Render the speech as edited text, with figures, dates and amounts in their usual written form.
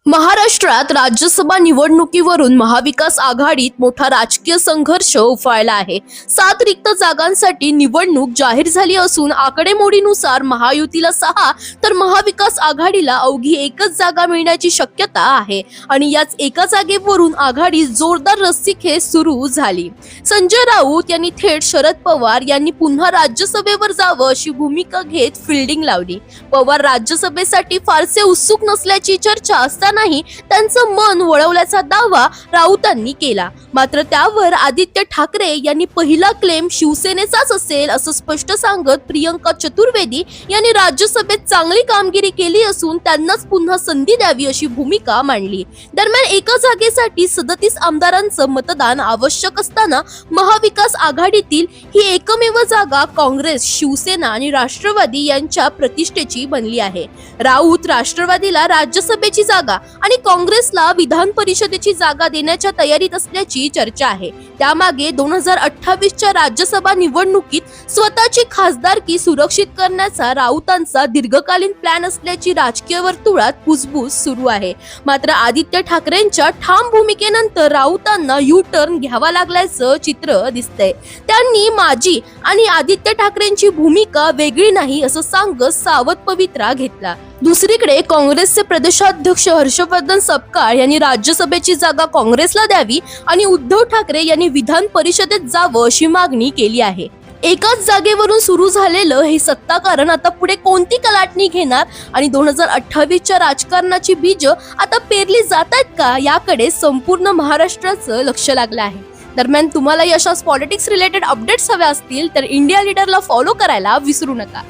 महाराष्ट्रात राज्यसभा निवडणुकीवरून महाविकास आघाडीत मोठा राजकीय संघर्ष उफाळला आहे। 7 रिक्त जागांसाठी निवडणूक जाहीर झाली असून आकडेमोडीनुसार महायुतीला 6 तर महाविकास आघाडीला अवघी 1च जागा मिळण्याची शक्यता आहे आणि याच एका जागेवरून आघाडी जोरदार रस्सीखेच सुरू झाली। संजय राऊत यांनी थेट शरद पवार यांनी पुन्हा राज्यसभेवर जावं अशी भूमिका घेत फिल्डिंग लावली। पवार राज्यसभेसाठी फारसे उत्सुक नसल्याची चर्चा असताना नाही त्यांचं मन वळवल्याचा दावा राऊतांनी केला। मात्र त्यावर आदित्य ठाकरे यांनी पहिला क्लेम शिवसेनेचाच असेल असं स्पष्ट सांगत प्रियंका चतुर्वेदी यांनी राज्यसभेत चांगली कामगिरी केली असून त्यांनाच पुन्हा संधी द्यावी अशी भूमिका मांडली। दरम्यान एका जागेसाठी 37 आमदारांचं मतदान आवश्यक असताना महाविकास आघाडीतील ही एकमेव जागा काँग्रेस, शिवसेना आणि राष्ट्रवादी यांच्या प्रतिष्ठेची बनली आहे। राऊत राष्ट्रवादीला राज्यसभेची जागा आणि काँग्रेसला विधान परिषदेची जागा देण्याच्या तयारीत असल्याची चर्चा आहे। त्यामागे 2028च्या राज्यसभा निवडणुकीत स्वतःची खासदारकी सुरक्षित करण्याचा राऊतांचा दीर्घकालीन प्लॅन असल्याची राजकीय वर्तुळात कुजबूज सुरू आहे। मात्र आदित्य ठाकरेंच्या ठाम भूमिकेनंतर राऊतांना यू टर्न घ्यावा लागल्याचं चित्र दिसतंय। त्यांनी माझी आणि आदित्य ठाकरेंची भूमिका वेगळी नाही असं सांगत सावध पवित्रा घेतला। दुसरीकडे काँग्रेसचे प्रदेशाध्यक्ष हर्षवर्धन सपकाळ यांनी राज्यसभेची जागा काँग्रेसला द्यावी आणि उद्धव ठाकरे यांनी विधान परिषदेत जावं अशी मागणी केली आहे। एकाच जागेवरून सुरू झालेलं हे सत्ताकारण आता पुढे कोणती कलाटणी घेणार आणि 2028च्या राजकारणाची बीज आता पेरली जातात का याकडे संपूर्ण महाराष्ट्राचं लक्ष लागलं आहे। दरम्यान तुम्हाला अशाच पॉलिटिक्स रिलेटेड अपडेट्स हवे असतील तर इंडिया लीडरला फॉलो करायला विसरू नका।